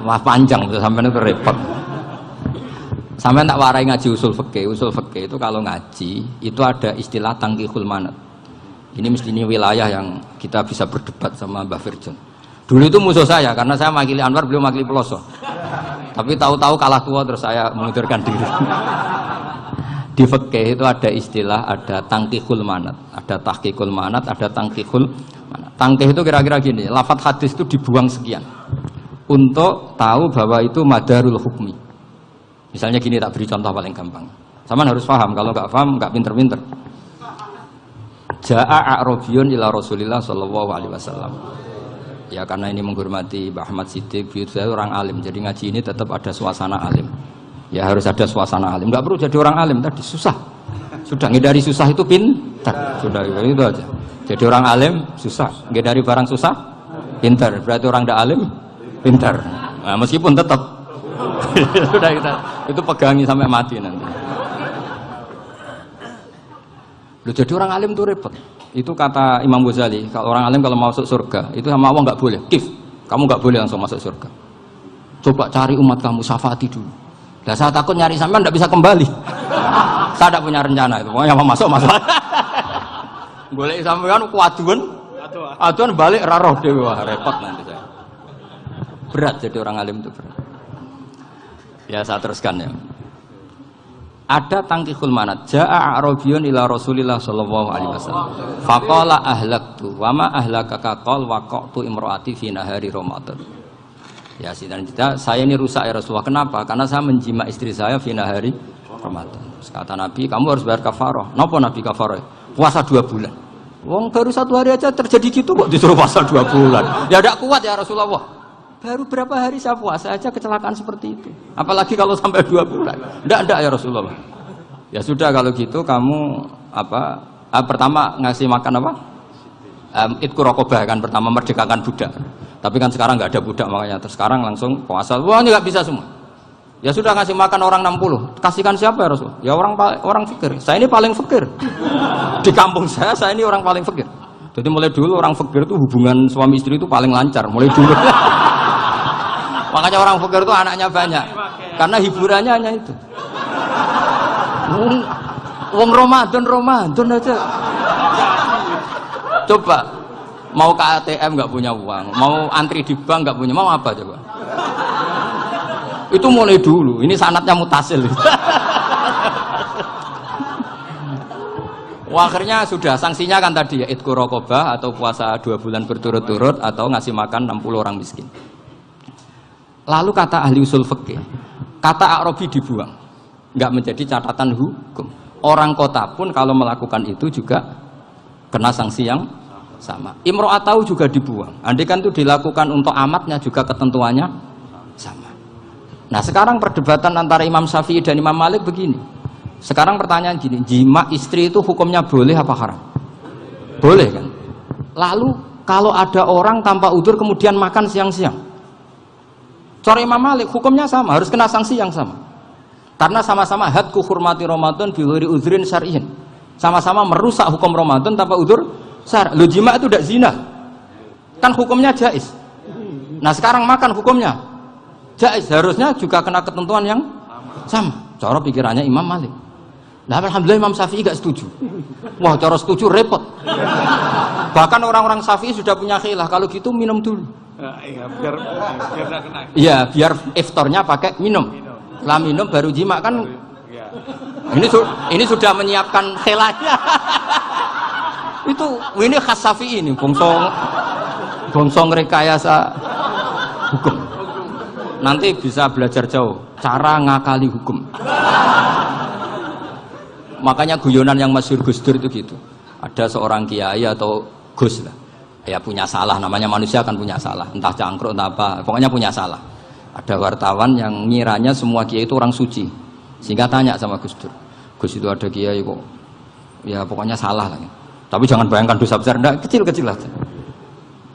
Wah panjang, sampai itu repot. Sampai tak warai ngaji usul fikih. Usul fikih itu kalau ngaji itu ada istilah tangkihul manat. Ini mesti ini wilayah yang kita bisa berdebat sama Mbah Firjon. Dulu itu musuh saya karena saya makili Anwar, beliau makili Peloso. Tapi tahu-tahu kalah tua terus saya mengundurkan diri. Di fikih itu ada istilah, ada tangkihul manat, ada tahqiqul manat, ada tangkihul manat. Tangkih itu kira-kira gini, lafadz hadis itu dibuang sekian untuk tahu bahwa itu madarul hukmi. Misalnya gini, tak beri contoh paling gampang. Sama harus paham, kalau nggak paham nggak pinter-pinter. Ja'a a'rabiyun ila Rasulillah sallallahu alaihi wasallam. Ya karena ini menghormati Mbah Ahmad Siddiq, saya orang alim, jadi ngaji ini tetap ada suasana alim. Ya harus ada suasana alim. Nggak perlu jadi orang alim tadi susah. Sudah ngindari susah itu pintar. Sudah itu aja. Jadi orang alim susah, ngindari barang susah pintar. Berarti orang tidak alim pintar. Nah, meskipun tetap sudah kita itu pegangi sampai mati nanti. Loh, jadi orang alim itu repot. Itu kata Imam Ghazali, kalau orang alim kalau mau masuk surga itu sama Allah nggak boleh. Kif, kamu nggak boleh langsung masuk surga. Coba cari umat kamu, syafaati dulu. Nah, saya takut nyari sampean nggak bisa kembali. Saya tidak punya rencana itu. Pokoknya mau masuk. Boleh sampean kuaduan, aduan balik raroh dewi, wah repot nanti saya. Berat jadi orang alim itu berat. Ya saya teruskan ya. Ada tangkihul manat. Ja'a a'rabiyun ila Rasulillah sallallahu alaihi wasallam. Faqala ahlaktu wa ma ahlakaka qal waqa'tu imraati fi nahari Ramadan. Ya dan saya ini rusak ya Rasulullah. Kenapa? Karena saya menjima istri saya fi nahari Ramadan. Terus kata Nabi, kamu harus bayar kafarah. Napa Nabi kafarah? Puasa 2 bulan. Wong baru 1 hari aja terjadi gitu kok disuruh puasa 2 bulan. Ya tidak kuat ya Rasulullah. Baru berapa hari saya puasa aja kecelakaan seperti itu. Apalagi kalau sampai 2 bulan. Tidak ya Rasulullah. Ya sudah kalau gitu kamu pertama ngasih makan apa? Itku rokobah kan, pertama merdekakan budak. Tapi kan sekarang nggak ada budak makanya. Terus sekarang langsung puasa. Wah ini nggak bisa semua. Ya sudah ngasih makan orang 60. Kasihkan siapa ya Rasul? Ya orang fakir. Saya ini paling fakir. Di kampung saya ini orang paling fakir. Jadi mulai dulu orang fakir itu hubungan suami istri itu paling lancar. Mulai dulu. Makanya orang fakir itu anaknya banyak. Karena hiburannya hanya itu. Wong Ramadan aja. Coba mau ke ATM nggak punya uang, mau antri di bank nggak punya, mau apa coba? Itu mulai dulu. Ini sanatnya mutasil. Akhirnya sudah sanksinya kan tadi ya idku raqabah atau puasa 2 bulan berturut-turut atau ngasih makan 60 orang miskin. Lalu kata ahli usul fikih, kata A'rabi dibuang, nggak menjadi catatan hukum. Orang kota pun kalau melakukan itu juga kena sanksi yang sama. Imro'atau juga dibuang. Andai kan itu dilakukan untuk amatnya juga ketentuannya sama. Nah sekarang perdebatan antara Imam Syafi'i dan Imam Malik begini. Sekarang pertanyaan gini, jima istri itu hukumnya boleh apa haram? Boleh kan? Lalu kalau ada orang tanpa udzur kemudian makan siang-siang, cara Imam Malik hukumnya sama, harus kena sanksi yang sama. Karena sama-sama hadku hurmati Ramadan bighairi udzrin syar'iyyin. Sama-sama merusak hukum Ramadan tanpa udzur syar'. Lo jima itu tidak zina. Kan hukumnya jaiz. Nah, sekarang makan hukumnya jaiz, harusnya juga kena ketentuan yang sama. Cara pikirannya Imam Malik. Nah, alhamdulillah Imam Syafi'i gak setuju. Wah, cara setuju repot. Bahkan orang-orang Syafi'i sudah punya khilaf, kalau gitu minum dulu. Iya, biar iftarnya pakai minum. Setelah minum baru jima kan. Ini sudah menyiapkan khilafnya. Ini khas Syafi'i ini, bongsong rekayasa hukum. Nanti bisa belajar jauh cara ngakali hukum. Makanya guyonan yang masyhur Gus Dur itu gitu. Ada seorang kiai atau Gus lah, ya punya salah, namanya manusia kan punya salah, entah cangkruk entah apa, pokoknya punya salah. Ada wartawan yang ngiranya semua kiai itu orang suci, sehingga tanya sama Gus Dur, Gus itu ada kiai kok, ya pokoknya salah lah. Tapi jangan bayangkan dosa besar, enggak, kecil-kecil aja.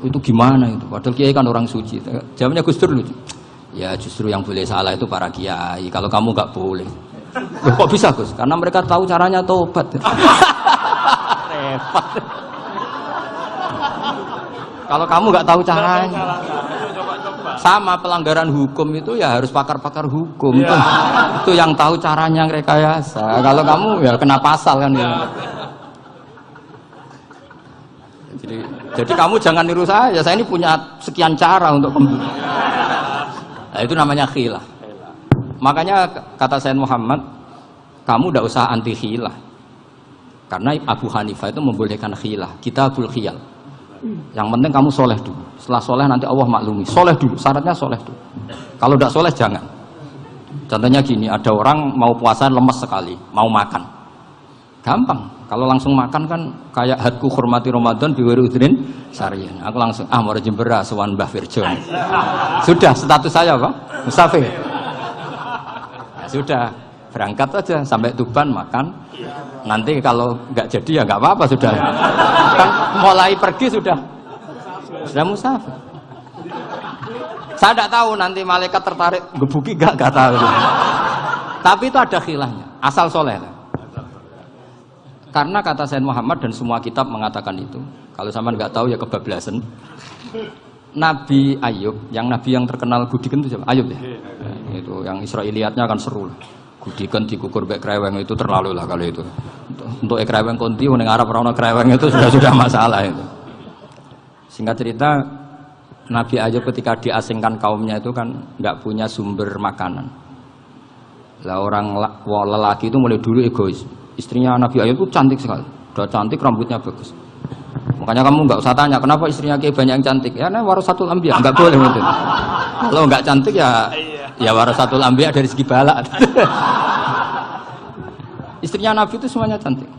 Itu gimana itu? Padahal kiai kan orang suci. Jawabnya Gus Dur lucu. Ya justru yang boleh salah itu para kiai. Kalau kamu nggak boleh. Ya, kok bisa Gus? Karena mereka tahu caranya tobat. Repot. Kalau kamu nggak tahu caranya, sama pelanggaran hukum itu ya harus pakar-pakar hukum. Itu yang tahu caranya rekayasa. Kalau kamu ya kena pasal kan ya. Jadi kamu jangan niru saya ini punya sekian cara untuk nah, itu namanya khilah. Makanya kata Sayyid Muhammad, kamu tidak usah anti khilah. Karena Abu Hanifah itu membolehkan khilah, kitabul khiyal. Yang penting kamu soleh dulu. Setelah soleh nanti Allah maklumi. Soleh dulu, syaratnya soleh dulu. Kalau tidak soleh jangan. Contohnya gini, ada orang mau puasa lemes sekali, mau makan. Gampang. Kalau langsung makan kan kayak hadku hormati Ramadan biwiri udrin syar'iyyin. Aku langsung mau jembera sowan Mbah Firjon. Sudah status saya apa? Musafir. Ya, sudah berangkat aja sampai Tuban makan. Nanti kalau nggak jadi ya nggak apa-apa sudah. Kan mulai pergi sudah musafir. Saya tidak tahu nanti malaikat tertarik gebuki nggak tahu. Tapi itu ada khilafnya. Asal soleh. Karena kata Sayyid Muhammad dan semua kitab mengatakan itu. Kalau sama nggak tahu ya kebablasan. Nabi Ayub, yang nabi yang terkenal Gudiken itu siapa? Ayub ya. Nah, itu yang Israiliyatnya kan seru lah. Gudiken dikukur bek kreweng itu terlalu lah kalau itu. Untuk kreweng konti ning Arab ora ono kreweng itu sudah masalah itu. Singkat cerita, Nabi Ayub ketika diasingkan kaumnya itu kan nggak punya sumber makanan. Lah orang lelaki itu mulai dulu egois. Istrinya Nabi Ayub itu cantik sekali, udah cantik, rambutnya bagus. Makanya kamu nggak usah tanya kenapa istrinya kayak banyak yang cantik. Ya, warasatul anbiya, nggak boleh gitu. Kalau nggak cantik ya warasatul anbiya dari segi balak. Istrinya Nabi itu semuanya cantik.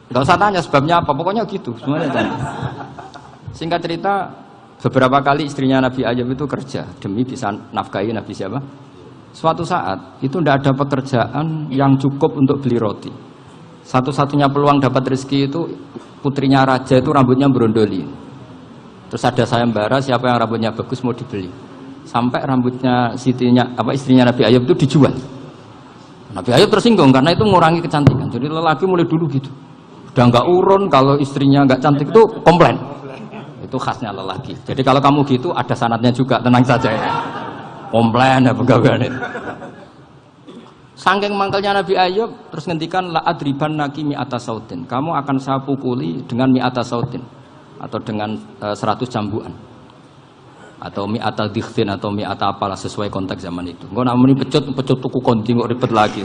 Nggak usah tanya sebabnya apa, pokoknya gitu, semuanya cantik. Singkat cerita, beberapa kali istrinya Nabi Ayub itu kerja demi bisa nafkahi Nabi siapa? Suatu saat itu tidak ada pekerjaan yang cukup untuk beli roti. Satu-satunya peluang dapat rezeki itu putrinya raja itu rambutnya berondoli. Terus ada sayembara siapa yang rambutnya bagus mau dibeli. sampai rambutnya istrinya Nabi Ayub itu dijual. Nabi Ayub tersinggung karena itu mengurangi kecantikan. Jadi lelaki mulai dulu gitu. Udah nggak urun kalau istrinya nggak cantik itu komplain. Itu khasnya lelaki. Jadi kalau kamu gitu ada sanadnya juga, tenang saja ya. Komplain ya pegawaian itu. Saking mangkelnya Nabi Ayub terus ngendikan la adriban naki mi'ata sautin. Kamu akan saya pukuli dengan mi'ata sautin atau dengan 100 cambukan. Atau mi'ata dikhtin atau mi'ata apalah sesuai konteks zaman itu. Engko namanya pecut tuku konti kok ribet lagi.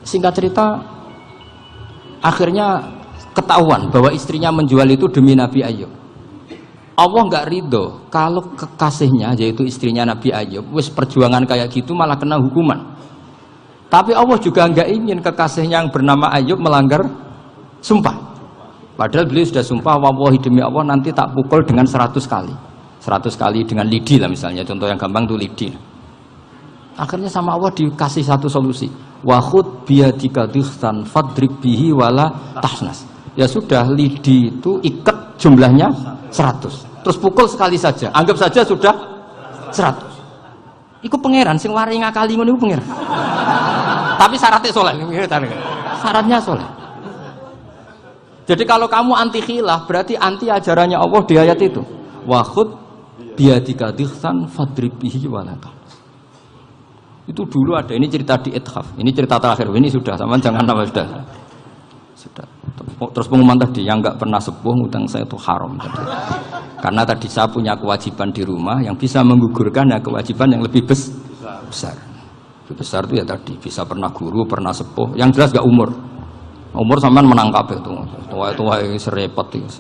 Singkat cerita akhirnya ketahuan bahwa istrinya menjual itu demi Nabi Ayub. Allah nggak ridho kalau kekasihnya yaitu istrinya Nabi Ayub wis perjuangan kayak gitu malah kena hukuman. Tapi Allah juga nggak ingin kekasihnya yang bernama Ayub melanggar sumpah. Padahal beliau sudah sumpah wallahi demi Allah nanti tak pukul dengan 100 kali. 100 kali dengan lidi lah misalnya, contoh yang gampang itu lidi. Akhirnya sama Allah dikasih satu solusi. Wa khud biyadika dikhtan fadrib bihi wala tahnas. Ya sudah, lidi itu ikat jumlahnya 100. Terus pukul sekali saja, anggap saja sudah 100. Iku pangeran sing wari ngakali ngono iku pangeran. Tapi syaratnya soleh, syaratnya soleh. Jadi kalau kamu anti khilaf berarti anti ajarannya Allah di ayat itu. Wa khud biyadika dikhtan fadrib bihi wala tahnas. Itu dulu ada, ini cerita di Ithaf. Ini cerita terakhir, ini sudah, sama jangan nama sudah. Terus pengumuman tadi yang nggak pernah sepuh ngutang saya itu haram tadi. Karena tadi saya punya kewajiban di rumah yang bisa menggugurkan ya kewajiban yang lebih besar. Lebih besar itu ya tadi bisa pernah guru, pernah sepuh. Yang jelas nggak umur. Umur sampean menang kabeh itu. Tua serepot itu.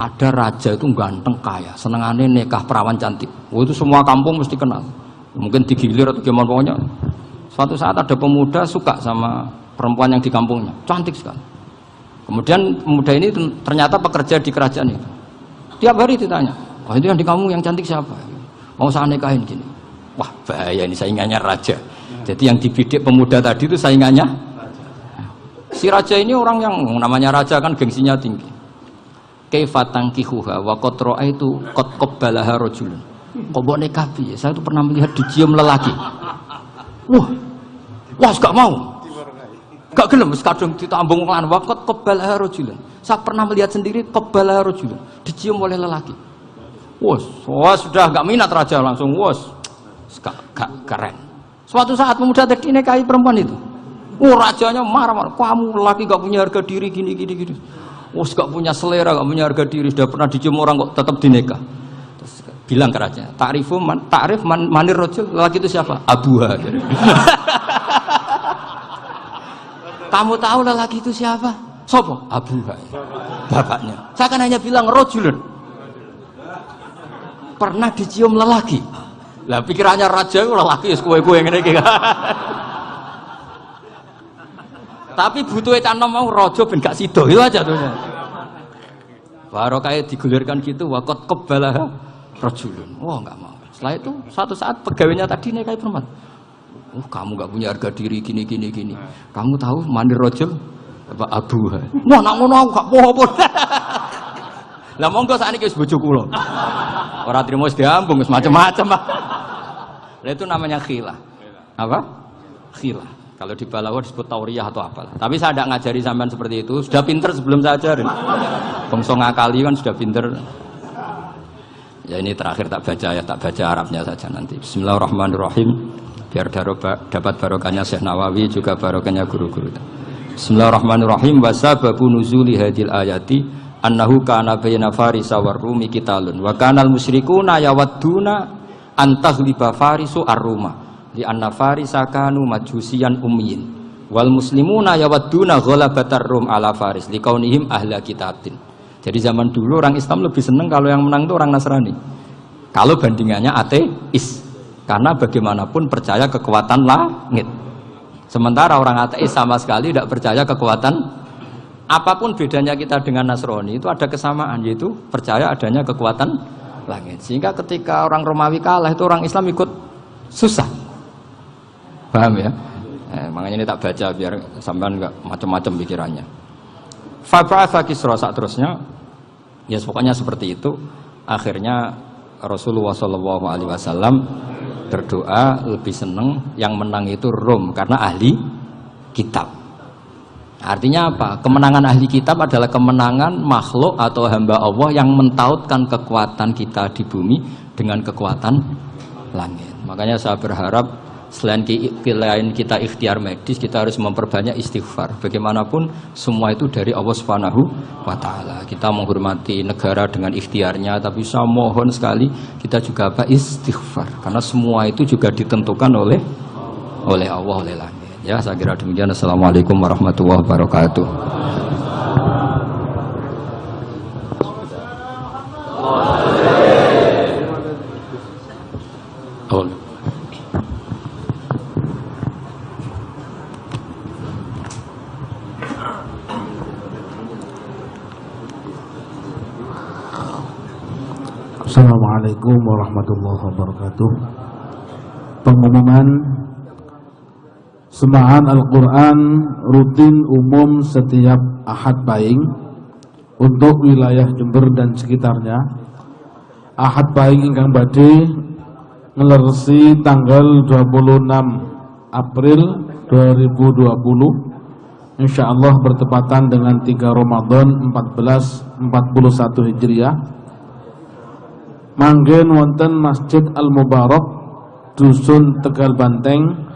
Ada raja itu ganteng kaya, senengannya nikah perawan cantik. Itu semua kampung mesti kenal. Mungkin digilir atau gimana pokoknya. Suatu saat ada pemuda suka sama perempuan yang di kampungnya, cantik sekali. Kemudian pemuda ini ternyata pekerja di kerajaan itu. Tiap hari ditanya, oh itu yang di kamu yang cantik siapa? Mau saya nikahin gini. Wah bahaya ini saingannya raja. Jadi yang dibidik pemuda tadi itu saingannya. Si raja ini orang yang namanya raja kan gengsinya tinggi. Kaifa tankihuha wa qad ra'aitu qad qabbalaha rajulun. Kok mbok nikah piye? Saya itu pernah melihat dicium lelaki. Wah, gak mau. Gak gelem wis kadung ditambung lan waqt qabbalaha rajulun. Saya pernah melihat sendiri qabbalaha rajulun, dicium oleh lelaki. Wah, sudah gak minat raja langsung gak keren. Suatu saat pemuda tadi nikahi perempuan itu. Rajanya marah-marah, kamu lelaki gak punya harga diri gini. Gak punya selera, gak punya harga diri, sudah pernah dicium orang kok tetap dinikah. Terus bilang ke raja, ta'rif manir rajul, lelaki itu siapa? Abuha. Kamu tahu lelaki itu siapa? Sopo? Abuha. Bapaknya. Saya kan hanya bilang rajulun. Pernah dicium lelaki. Lah pikirannya raja lelaki kue-kue ngene iki. Tapi butuh canom mau raja ben gak sida itu aja tuh. Baru kayak digulirkan gitu waqat qabbalah rajulun. Wah enggak mau. Setelah itu suatu saat pegawainya tadi nikahi perempuan. Kamu gak punya harga diri gini. Kamu tahu mandir rajul apa abuha. Wah nak ngono aku gak apa-apa. Lah monggo sakniki wis bojo kula. Ora trimo wis diambung wis macam-macam. Lah itu namanya khilah. Apa? Khilah. Kalau di Balawa disebut tauriyah atau apalah. Tapi saya tidak ngajari sampean seperti itu. Sudah pinter sebelum saya ajarin. Bangsa ngakali kan sudah pinter. Ya ini terakhir tak baca Arabnya saja nanti. Bismillahirrahmanirrahim. Biar dapat barokahnya Syekh Nawawi juga barokahnya guru-guru. Bismillahirrahmanirrahim. Wasababu nuzuli hadil ayati annahu kana baina farisa war rumi qitalun wa kana al musyrikuuna yawadduna antaghliba farisu ar-ruma li anna farisa kanu majusiyan ummiyin wal muslimuna yawadduna ghalabatar rum ala faris liqaunihim ahla kitabin. Jadi zaman dulu orang Islam lebih senang kalau yang menang itu orang Nasrani. Kalau bandingannya ateis. Karena bagaimanapun percaya kekuatan langit. Sementara orang ateis sama sekali tidak percaya kekuatan. Apapun bedanya kita dengan Nasrani itu ada kesamaan, yaitu percaya adanya kekuatan langit. Sehingga ketika orang Romawi kalah itu orang Islam ikut susah. Paham ya? Makanya ini tak baca biar sampean enggak macam-macam pikirannya. Fab'atha Kisra saat terusnya, ya pokoknya seperti itu. Akhirnya Rasulullah SAW berdoa lebih senang yang menang itu Rom karena ahli kitab. Artinya apa? Kemenangan ahli kitab adalah kemenangan makhluk atau hamba Allah yang mentautkan kekuatan kita di bumi dengan kekuatan langit. Makanya saya berharap selain kita ikhtiar medis, kita harus memperbanyak istighfar. Bagaimanapun semua itu dari Allah Subhanahu wa Ta'ala. Kita menghormati negara dengan ikhtiarnya, tapi saya mohon sekali kita juga istighfar, karena semua itu juga ditentukan oleh Allah, oleh langit. Ya, saya kira demikian. Assalamualaikum warahmatullahi wabarakatuh. Assalamualaikum warahmatullahi wabarakatuh. Pengumuman Semaan Al-Quran rutin umum setiap Ahad Pahing untuk wilayah Jember dan sekitarnya. Ahad Pahing ingkang badhe ngeleresi tanggal 26 April 2020, insyaallah bertepatan dengan 3 Ramadan 1441 Hijriah. Manggen wonten Masjid Al-Mubarak, Dusun Tegal Banteng,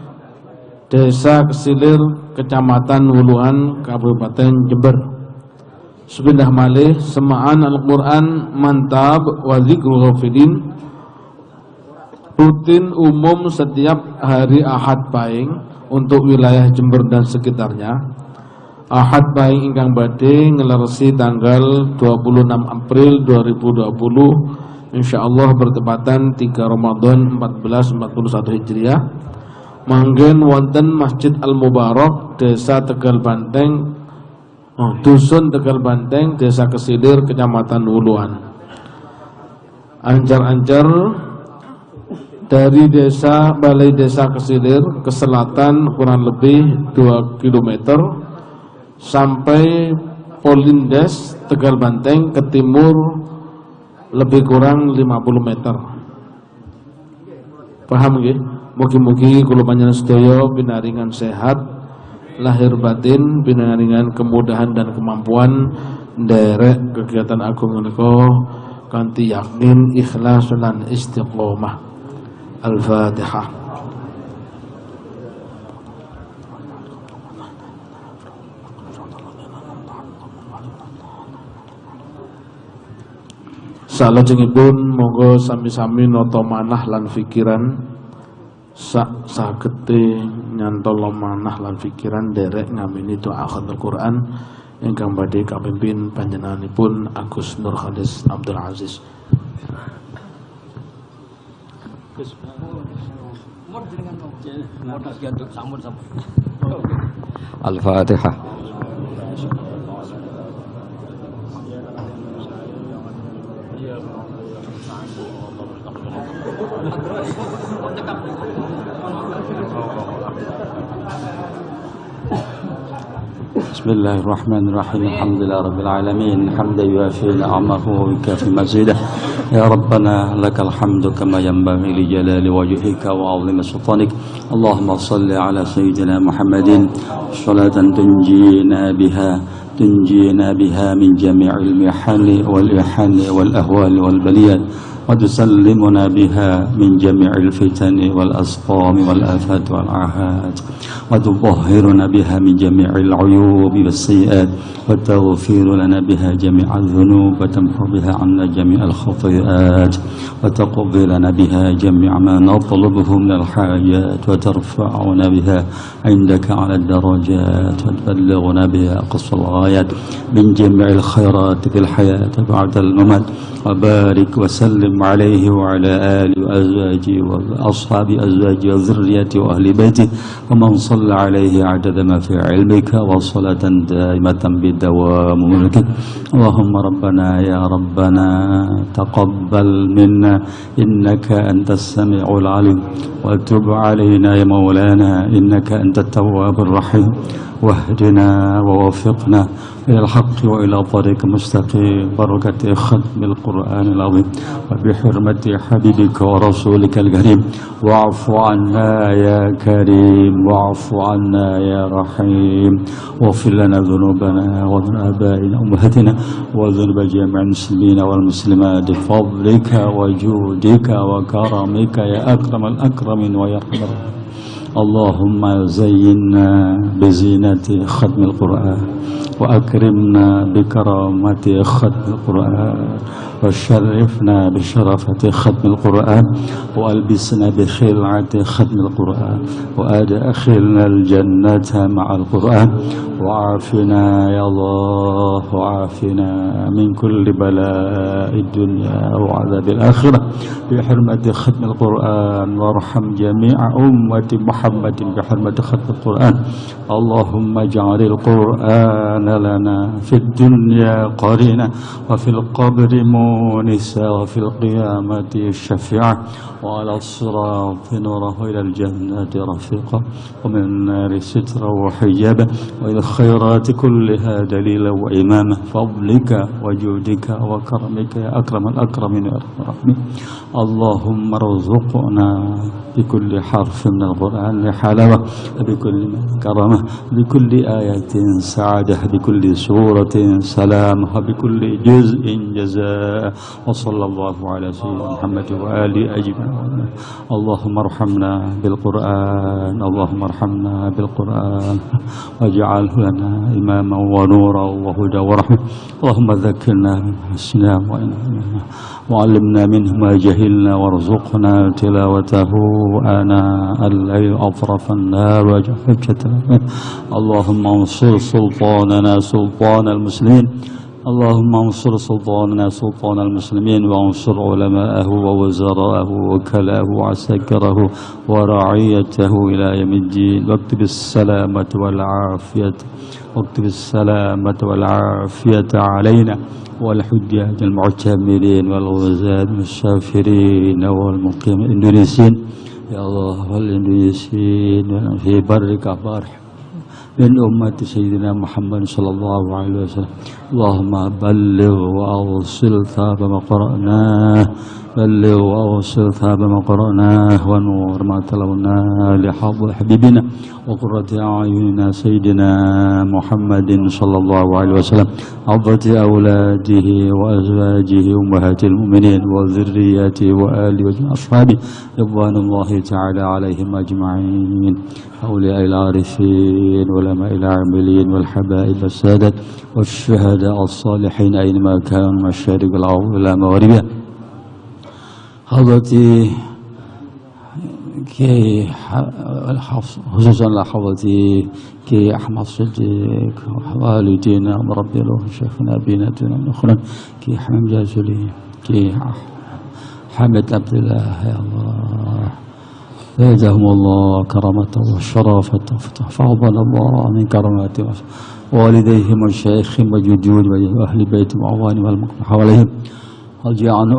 Desa Kesilir, Kecamatan Wuluhan, Kabupaten Jember. Sepindah malih Semaan Al-Quran Mantab wa Dzikrul Ghafilin rutin umum setiap hari Ahad Pahing untuk wilayah Jember dan sekitarnya. Ahad Pahing ingkang badhe ngeleresi tanggal 26 April 2020, insyaallah bertepatan 3 Ramadan 1441 Hijriah. Manggen wonten Masjid Al-Mubarak, Desa Tegal Banteng, Dusun Tegal Banteng, Desa Kesilir, Kecamatan Wuluhan. Anjar-anjar dari Balai Desa Kesilir ke selatan kurang lebih 2 km sampai Polindes Tegal Banteng ke timur lebih kurang 50 meter. Paham nggih? Mugi-mugi kula panjenengan sedaya pinaringan sehat lahir batin, pinaringan kemudahan dan kemampuan nderek kegiatan agung menika kanthi yakin, ikhlas lan istiqomah. Al-Fatihah. Salajengipun monggo sami-sami nata manah lan pikiran sagete nyantol manah lan pikiran derek ngamini doa khatul Quran ingkang badhe kapimpin panjenenganipun Agus Nur Khalis Abdul Aziz. Al-Fatihah. Bismillahirrahmanirrahim. Alhamdulillah rabbil alamin, hamdan yuafi ni'amahu wa yukafi mazidah. Ya Rabbana lakal hamdu kama yanbaghi li jalali wajhika wa 'azimi sultanik. Allahumma shalli ala sayyidina Muhammadin salatan tunjina biha min jami'il mihani wal ihani wal ahwali wal baliyat وتسلمنا بها من جميع الفتن والأسقام والآفات والآهات وتطهرنا بها من جميع العيوب والسيئات وتغفر لنا بها جميع الذنوب وتمحو بها عنا جميع الخطيئات وتقضي لنا بها جميع ما نطلبه من الحاجات وترفعنا بها عندك على الدرجات وتبلغنا بها أقصى الغايات من جميع الخيرات في الحياة بعد الممات وبارك وسلم عليه وعلى آله وأزواجه وأصحاب أزواجه وذريته وأهل بيته ومن صلى عليه عدد ما في علمك وصلاة دائمة بدوام ملكك. اللهم ربنا يا ربنا تقبل منا إنك أنت السميع العليم وتب علينا يا مولانا إنك أنت التواب الرحيم واهدنا ووفقنا إلى الحق وإلى طريق مستقيم بركة ختم القرآن العظيم وبحرمة حبيبك ورسولك الكريم واعف عنا يا كريم واعف عنا يا رحيم واغفر لنا ذنوبنا وذنوب آبائنا وأمهاتنا وذنوب جميع المسلمين والمسلمات بفضلك وجودك وكرمك يا أكرم الأكرمين ويا أرحم الراحمين. اللهم زينا بزينة ختم القرآن وأكرمنا بكرامة ختم القرآن وشرفنا بشرفة ختم القرآن وألبسنا بخلعة ختم القرآن وأدخلنا الجنة مع القرآن وعافنا يا الله وعافنا من كل بلاء الدنيا وعذاب الآخرة بحرمة ختم القرآن وارحم جميع أمة محمد بحرمة ختم القرآن. اللهم اجعل القرآن لنا في الدنيا قرينا وفي القبر مونسا وفي القيامة شفيعا وعلى الصراط نورا إلى الجنة رفيقا ومن النار سترا وحجابا وإلى الخيرات كلها دليلا وإماما فضلك وجودك وكرمك يا أكرم الأكرمين يا أرحم الراحمين. اللهم ارزقنا بكل حرف من القرآن حلاوة بكل كرامة بكل آية سعادة بكل سورة سلامة بكل جزء جزاء وصلى الله على سيدنا محمد وآله أجمعين. اللهم ارحمنا بالقرآن اللهم ارحمنا بالقرآن واجعله لنا إماما ونورا وهدى ورحمة. اللهم ذكرنا من حسنا وعلمنا منه ما جهلنا وارزقنا تلاوته آناء الليل أطراف النار واجعل حجة لنا. اللهم انصر سلطاننا سلطان المسلمين اللهم انصر سلطاننا سلطان المسلمين وانصر علماءه ووزراءه ووكلاءه وعساكره ورعيته إلى يوم الدين واكتب السلامة والعافية علينا والحجاج المعتمرين والغزاة والسافرين والمقيم الإندونيسيين يا الله والإندونيسيين في برك بارح من أمة سيدنا محمد صلى الله عليه وسلم. اللهم بلغ وأوصل ثاب ما قرأناه بلغ وأوصل ثاب ما قرأناه ونور ما تلوناه لحظ حبيبنا وقرة أعيننا سيدنا محمد صلى الله عليه وسلم عضة أولاده وأزواجه أمهات المؤمنين وذرياته وآله وأصحابه رضوان الله تعالى عليهم أجمعين أولياء العارفين علماء العاملين والحبائب السادة والشهداء الصالحين أينما كانوا من الشرق الأرض إلى مغربها. حضرتي كي خصوصا لحضرتي كي أحمد صديق والدينا مربي له شيخنا أبينا دون أخرى كي حمد جازولي كي حمد عبد الله يا الله زادهم الله كرامة والشرافة فضل الله من كرامته والديهم والشيخهم وجدود وأهل بيتهم وأعوانهم والمقام حواليهم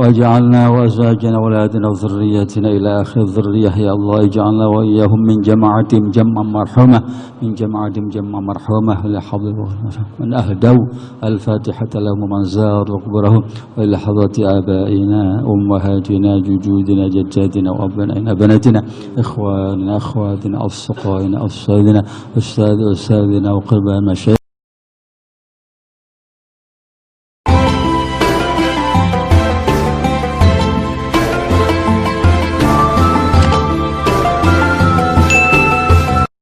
واجعلنا وأزواجنا وأولادنا وذرياتنا إلى آخر الذرية يا الله اجعلنا وإياهم من جماعتهم جمعا مرحومة من جماعتهم جمعا مرحومة لحظ من أهدوا الفاتحة لهم ومن زار قبرهم وإلى حضرة آبائنا أمهاتنا جدودنا جداتنا وأبنائنا بناتنا إخواننا أخواتنا أصدقائنا أستاذنا أستاذنا وقربان مشايخنا